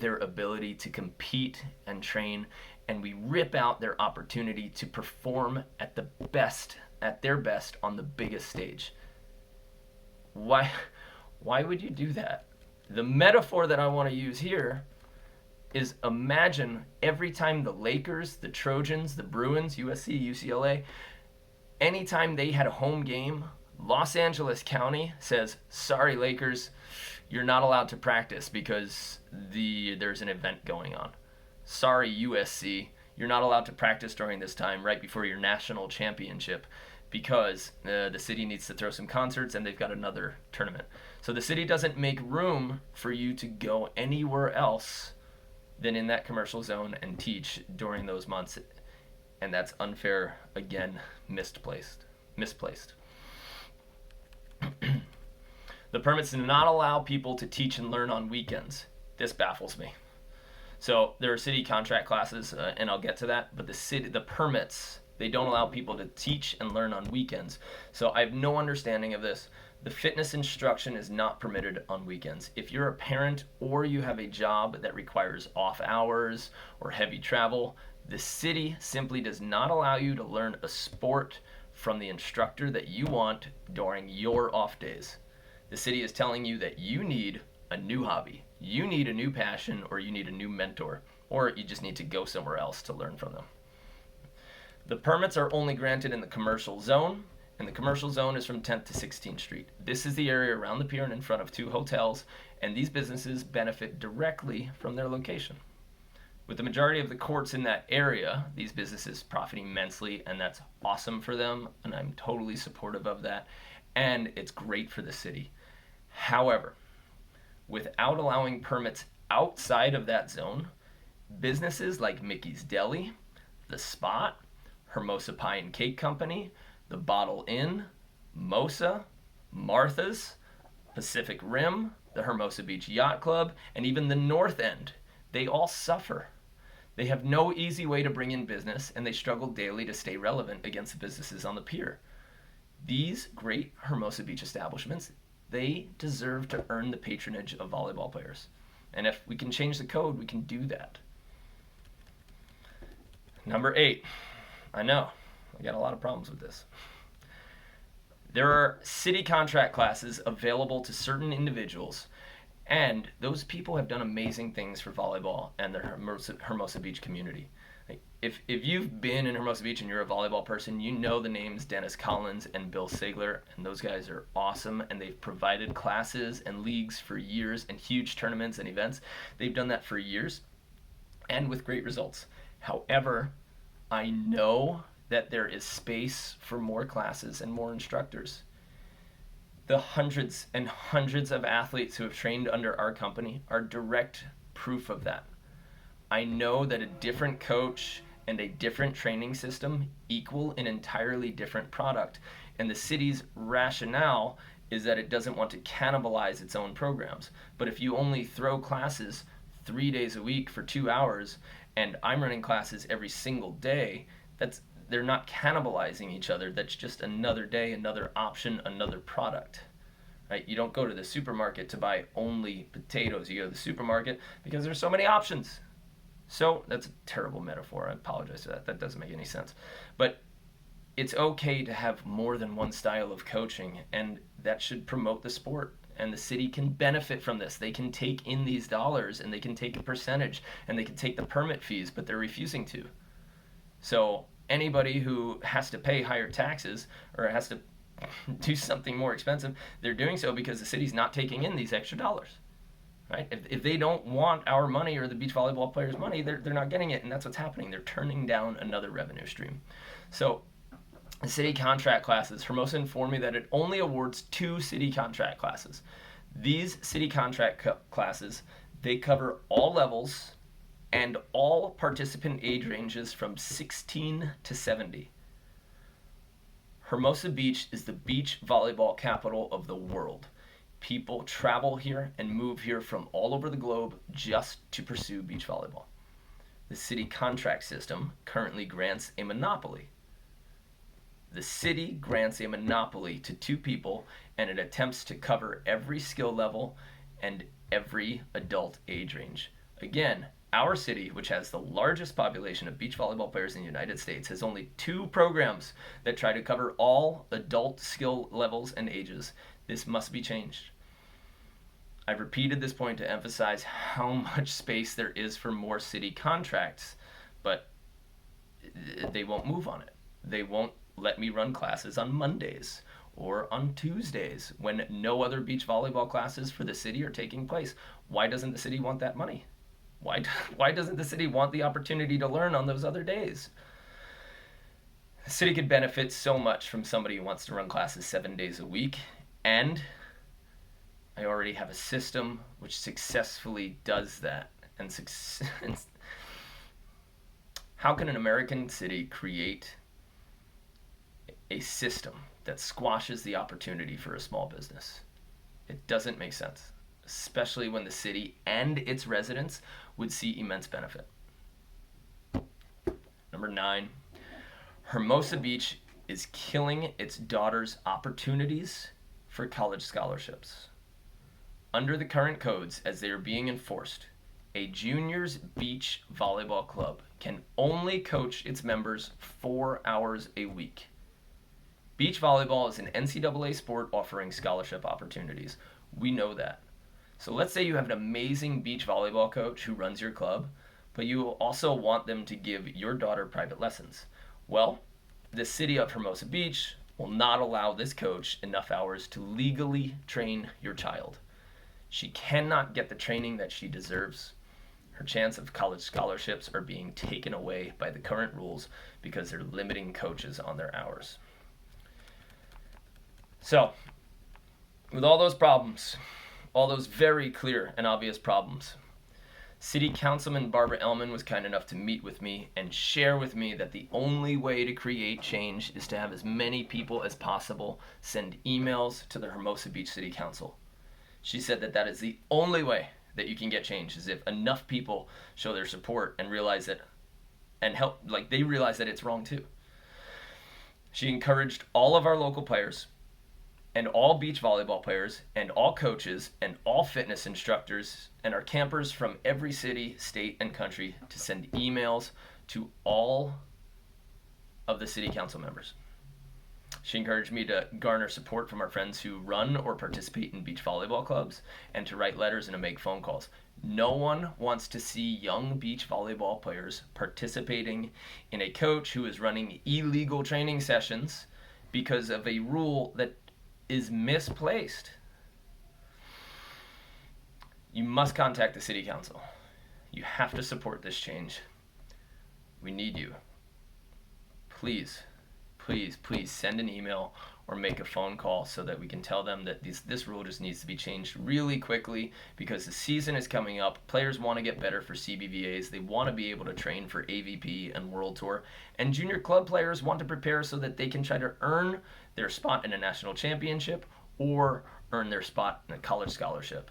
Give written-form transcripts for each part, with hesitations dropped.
their ability to compete and train, and we rip out their opportunity to perform at their best on the biggest stage. Why would you do that? The metaphor that I want to use here is, imagine every time the Lakers, the Trojans, the Bruins, USC, UCLA, anytime they had a home game, Los Angeles County says, sorry Lakers, you're not allowed to practice because there's an event going on. Sorry USC, you're not allowed to practice during this time right before your national championship because the city needs to throw some concerts and they've got another tournament. So the city doesn't make room for you to go anywhere else than in that commercial zone and teach during those months. And that's unfair, again, misplaced. The permits do not allow people to teach and learn on weekends. This baffles me. So there are city contract classes, and I'll get to that, but the permits, they don't allow people to teach and learn on weekends. So I have no understanding of this. The fitness instruction is not permitted on weekends. If you're a parent or you have a job that requires off hours or heavy travel, the city simply does not allow you to learn a sport from the instructor that you want during your off days. The city is telling you that you need a new hobby, you need a new passion, or you need a new mentor, or you just need to go somewhere else to learn from them. The permits are only granted in the commercial zone, and the commercial zone is from 10th to 16th Street. This is the area around the pier and in front of 2 hotels, and these businesses benefit directly from their location. With the majority of the courts in that area, these businesses profit immensely, and that's awesome for them, and I'm totally supportive of that, and it's great for the city. However, without allowing permits outside of that zone, businesses like Mickey's Deli, The Spot, Hermosa Pie and Cake Company, The Bottle Inn, Mosa, Martha's, Pacific Rim, the Hermosa Beach Yacht Club, and even the North End, they all suffer. They have no easy way to bring in business, and they struggle daily to stay relevant against the businesses on the pier. These great Hermosa Beach establishments, they deserve to earn the patronage of volleyball players. And if we can change the code, we can do that. Number 8. I know, I got a lot of problems with this. There are city contract classes available to certain individuals, and those people have done amazing things for volleyball and the Hermosa Beach community. If you've been in Hermosa Beach and you're a volleyball person, you know the names Dennis Collins and Bill Sagler, and those guys are awesome, and they've provided classes and leagues for years and huge tournaments and events. They've done that for years and with great results. However, I know that there is space for more classes and more instructors. The hundreds and hundreds of athletes who have trained under our company are direct proof of that. I know that a different coach and a different training system equal an entirely different product, and the city's rationale is that it doesn't want to cannibalize its own programs. But if you only throw classes 3 days a week for 2 hours, and I'm running classes every single day, they're not cannibalizing each other. That's just another day, another option, another product. Right? You don't go to the supermarket to buy only potatoes. You go to the supermarket because there's so many options. So that's a terrible metaphor. I apologize for that. That doesn't make any sense. But it's okay to have more than one style of coaching, and that should promote the sport. And the city can benefit from this. They can take in these dollars, and they can take a percentage, and they can take the permit fees, but they're refusing to. So anybody who has to pay higher taxes or has to do something more expensive, they're doing so because the city's not taking in these extra dollars. Right? If they don't want our money or the beach volleyball players' money, they're not getting it, and that's what's happening. They're turning down another revenue stream. So the city contract classes, Hermosa informed me that it only awards 2 city contract classes. These city contract classes, they cover all levels and all participant age ranges from 16 to 70. Hermosa Beach is the beach volleyball capital of the world. People travel here and move here from all over the globe just to pursue beach volleyball. The city contract system currently grants a monopoly. The city grants a monopoly to 2 people, and it attempts to cover every skill level and every adult age range. Again, our city, which has the largest population of beach volleyball players in the United States, has only 2 programs that try to cover all adult skill levels and ages. This must be changed. I've repeated this point to emphasize how much space there is for more city contracts, but they won't move on it. They won't let me run classes on Mondays or on Tuesdays when no other beach volleyball classes for the city are taking place. Why doesn't the city want that money? Why doesn't the city want the opportunity to learn on those other days? The city could benefit so much from somebody who wants to run classes 7 days a week, and I already have a system which successfully does that. And how can an American city create a system that squashes the opportunity for a small business? It doesn't make sense, especially when the city and its residents would see immense benefit. Number 9, Hermosa Beach is killing its daughters' opportunities for college scholarships. Under the current codes, as they are being enforced, a juniors beach volleyball club can only coach its members 4 hours a week. Beach volleyball is an NCAA sport offering scholarship opportunities. We know that. So let's say you have an amazing beach volleyball coach who runs your club, but you also want them to give your daughter private lessons. Well, the city of Hermosa Beach will not allow this coach enough hours to legally train your child. She cannot get the training that she deserves. Her chance of college scholarships are being taken away by the current rules because they're limiting coaches on their hours. So, with all those problems, all those very clear and obvious problems, City Councilman Barbara Ellman was kind enough to meet with me and share with me that the only way to create change is to have as many people as possible send emails to the Hermosa Beach City Council. She said that that is the only way that you can get change, is if enough people show their support and realize that, and help, like they realize that it's wrong too. She encouraged all of our local players and all beach volleyball players and all coaches and all fitness instructors and our campers from every city, state, and country to send emails to all of the city council members. She encouraged me to garner support from our friends who run or participate in beach volleyball clubs and to write letters and to make phone calls. No one wants to see young beach volleyball players participating in a coach who is running illegal training sessions because of a rule that is misplaced. You must contact the city council. You have to support this change. We need you. Please, please, please send an email or make a phone call so that we can tell them that this rule just needs to be changed really quickly because the season is coming up. Players want to get better for CBVAs. They want to be able to train for AVP and World Tour. And junior club players want to prepare so that they can try to earn their spot in a national championship or earn their spot in a college scholarship.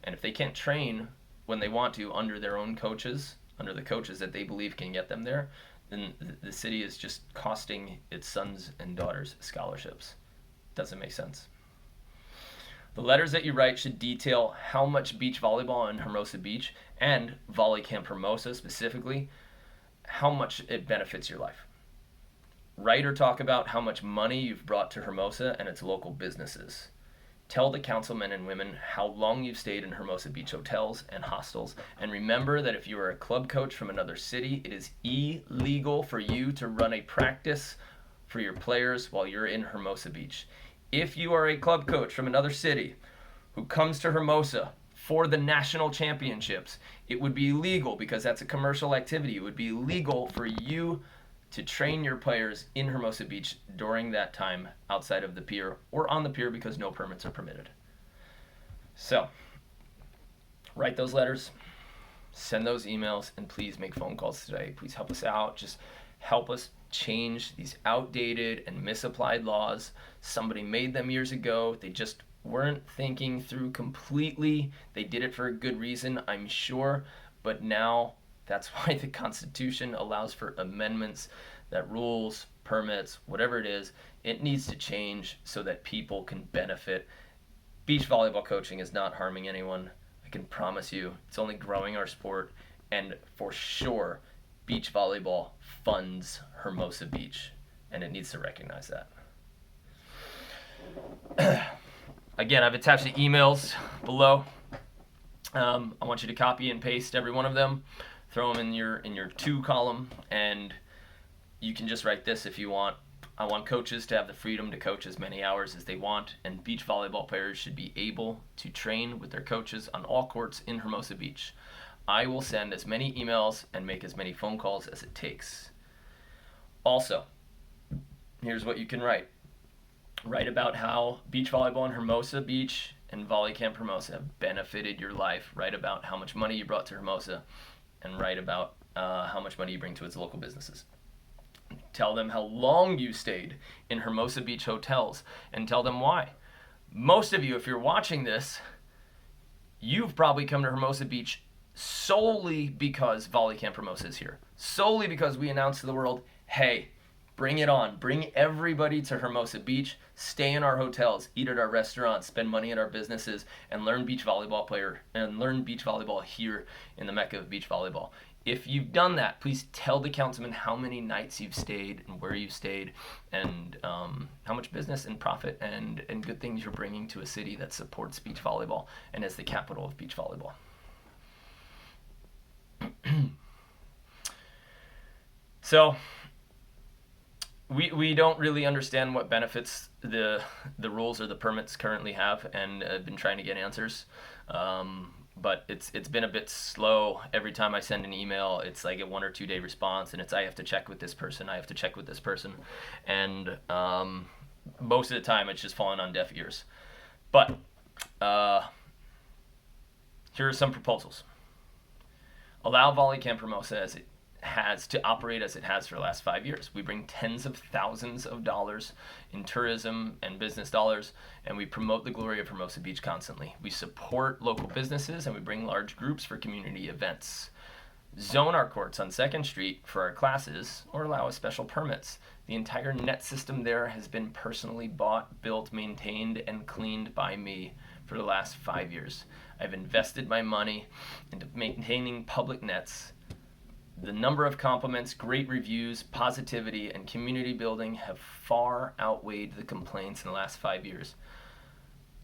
And if they can't train when they want to under their own coaches, under the coaches that they believe can get them there, then the city is just costing its sons and daughters scholarships. Doesn't make sense. The letters that you write should detail how much beach volleyball in Hermosa Beach and VolleyCamp Hermosa specifically, how much it benefits your life. Write or talk about how much money you've brought to Hermosa and its local businesses. Tell the councilmen and women how long you've stayed in Hermosa Beach hotels and hostels. And remember that if you are a club coach from another city, it is illegal for you to run a practice for your players while you're in Hermosa Beach. If you are a club coach from another city who comes to Hermosa for the national championships, it would be illegal because that's a commercial activity. It would be illegal for you to train your players in Hermosa Beach during that time outside of the pier or on the pier because no permits are permitted. So, write those letters, send those emails, and please make phone calls today. Please help us out. Just help us change these outdated and misapplied laws. Somebody made them years ago. They just weren't thinking through completely. They did it for a good reason, I'm sure, but now that's why the Constitution allows for amendments, that rules, permits, whatever it is, it needs to change so that people can benefit. Beach volleyball coaching is not harming anyone. I can promise you it's only growing our sport, and for sure, beach volleyball funds Hermosa Beach, and it needs to recognize that. Again, I've attached the emails below. I want you to copy and paste every one of them, throw them in your to column, and you can just write this if you want. I want coaches to have the freedom to coach as many hours as they want, and beach volleyball players should be able to train with their coaches on all courts in Hermosa Beach. I will send as many emails and make as many phone calls as it takes. Also, here's what you can write. Write about how beach volleyball in Hermosa Beach and VolleyCamp Hermosa have benefited your life. Write about how much money you brought to Hermosa, and write about how much money you bring to its local businesses. Tell them how long you stayed in Hermosa Beach hotels, and tell them why. Most of you, if you're watching this, you've probably come to Hermosa Beach solely because VolleyCamp Hermosa is here. Solely because we announced to the world, hey, bring it on. Bring everybody to Hermosa Beach. Stay in our hotels, eat at our restaurants, spend money at our businesses, and learn beach volleyball here in the Mecca of beach volleyball. If you've done that, please tell the councilman how many nights you've stayed and where you've stayed, and how much business and profit and good things you're bringing to a city that supports beach volleyball and is the capital of beach volleyball. So we don't really understand what benefits the rules or the permits currently have, and I've been trying to get answers. But it's been a bit slow. Every time I send an email, it's like a 1 or 2 day response, and it's I have to check with this person, and most of the time it's just falling on deaf ears. But here are some proposals. Allow VolleyCamp Hermosa as it has to operate as it has for the last 5 years. We bring tens of thousands of dollars in tourism and business dollars, and we promote the glory of Hermosa Beach constantly. We support local businesses, and we bring large groups for community events. Zone our courts on 2nd Street for our classes, or allow us special permits. The entire net system there has been personally bought, built, maintained, and cleaned by me for the last 5 years. I've invested my money into maintaining public nets. The number of compliments, great reviews, positivity, and community building have far outweighed the complaints in the last 5 years.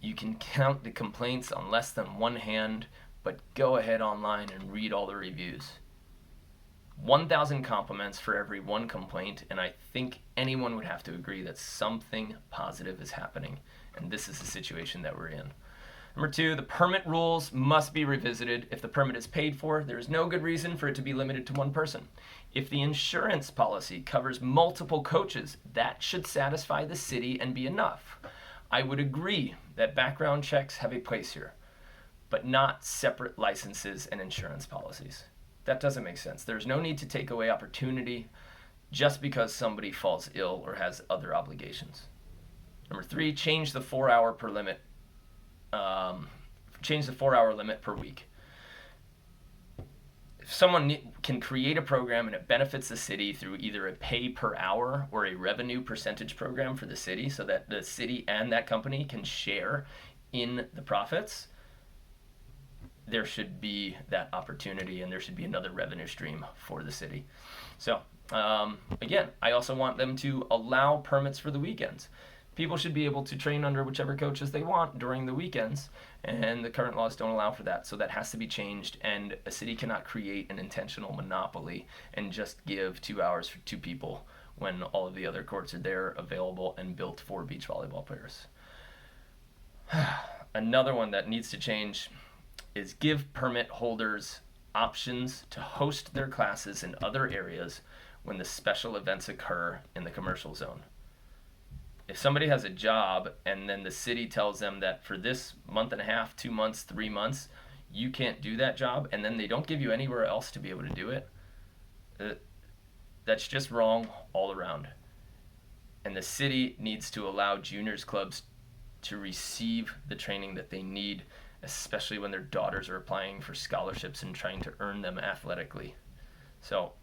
You can count the complaints on less than one hand, but go ahead online and read all the reviews. 1,000 compliments for every one complaint, and I think anyone would have to agree that something positive is happening, and this is the situation that we're in. Number 2, the permit rules must be revisited. If the permit is paid for, there is no good reason for it to be limited to one person. If the insurance policy covers multiple coaches, that should satisfy the city and be enough. I would agree that background checks have a place here, but not separate licenses and insurance policies. That doesn't make sense. There's no need to take away opportunity just because somebody falls ill or has other obligations. Number 3, change the 4-hour limit. Change the 4-hour limit per week. If someone can create a program and it benefits the city through either a pay per hour or a revenue percentage program for the city, so that the city and that company can share in the profits, there should be that opportunity, and there should be another revenue stream for the city. So again, I also want them to allow permits for the weekends. People should be able to train under whichever coaches they want during the weekends, and the current laws don't allow for that, so that has to be changed, and a city cannot create an intentional monopoly and just give 2 hours for 2 people when all of the other courts are there, available, and built for beach volleyball players. Another one that needs to change is give permit holders options to host their classes in other areas when the special events occur in the commercial zone. If somebody has a job and then the city tells them that for this month and a half, 2 months, 3 months, you can't do that job, and then they don't give you anywhere else to be able to do it, that's just wrong all around. And the city needs to allow juniors clubs to receive the training that they need, especially when their daughters are applying for scholarships and trying to earn them athletically. So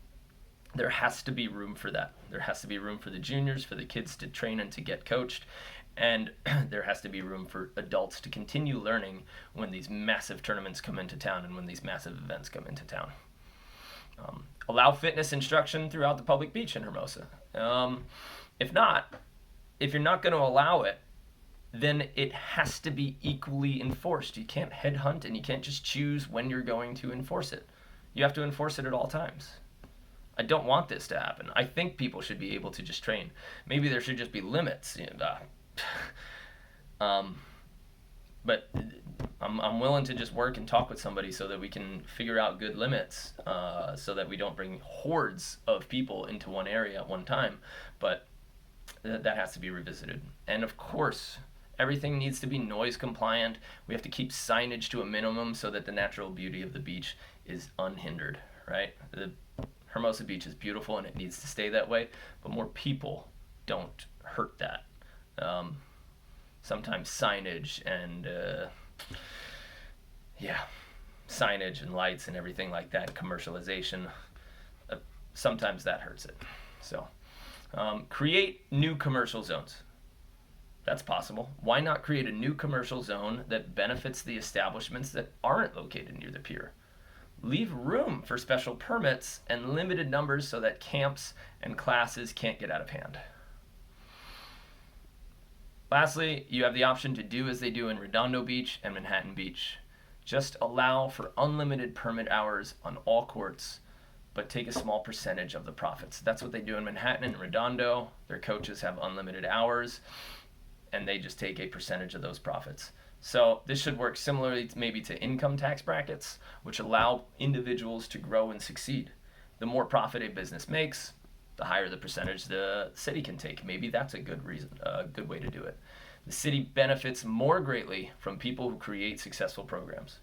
there has to be room for that. There has to be room for the juniors, for the kids to train and to get coached. And there has to be room for adults to continue learning when these massive tournaments come into town and when these massive events come into town. Allow fitness instruction throughout the public beach in Hermosa. If you're not going to allow it, then it has to be equally enforced. You can't headhunt and you can't just choose when you're going to enforce it. You have to enforce it at all times. I don't want this to happen. I think people should be able to just train. Maybe there should just be limits. But I'm willing to just work and talk with somebody so that we can figure out good limits, so that we don't bring hordes of people into one area at one time. But that has to be revisited. And of course, everything needs to be noise compliant. We have to keep signage to a minimum so that the natural beauty of the beach is unhindered, right? The Hermosa Beach is beautiful and it needs to stay that way, but more people don't hurt that. Sometimes signage and signage and lights and everything like that, commercialization, sometimes that hurts it. So create new commercial zones. That's possible. Why not create a new commercial zone that benefits the establishments that aren't located near the pier? Leave room for special permits and limited numbers so that camps and classes can't get out of hand. Lastly, you have the option to do as they do in Redondo Beach and Manhattan Beach. Just allow for unlimited permit hours on all courts, but take a small percentage of the profits. That's what they do in Manhattan and Redondo. Their coaches have unlimited hours, and they just take a percentage of those profits. So this should work similarly maybe to income tax brackets, which allow individuals to grow and succeed. The more profit a business makes, the higher the percentage the city can take. Maybe that's a good way to do it. The city benefits more greatly from people who create successful programs.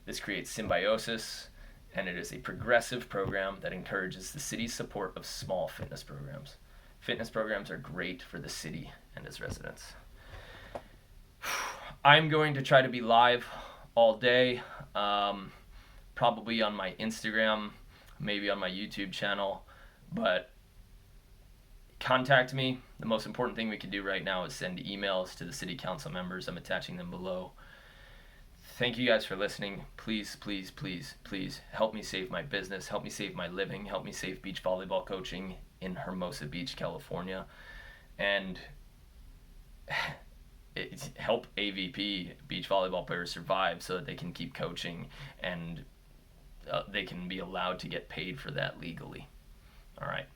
This creates symbiosis, and it is a progressive program that encourages the city's support of small fitness programs. Fitness programs are great for the city and its residents. I'm going to try to be live all day, probably on my Instagram, maybe on my YouTube channel, but contact me. The most important thing we can do right now is send emails to the city council members. I'm attaching them below. Thank you guys for listening. Please, please, please, please help me save my business, help me save my living, help me save beach volleyball coaching in Hermosa Beach, California, and help AVP, beach volleyball players, survive so that they can keep coaching and they can be allowed to get paid for that legally. All right.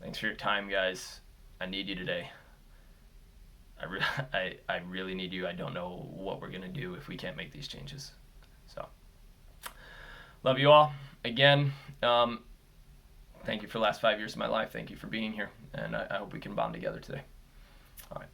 Thanks for your time, guys. I need you today. I really need you. I don't know what we're going to do if we can't make these changes. So, love you all. Again, thank you for the last 5 years of my life. Thank you for being here. And I hope we can bond together today. All right.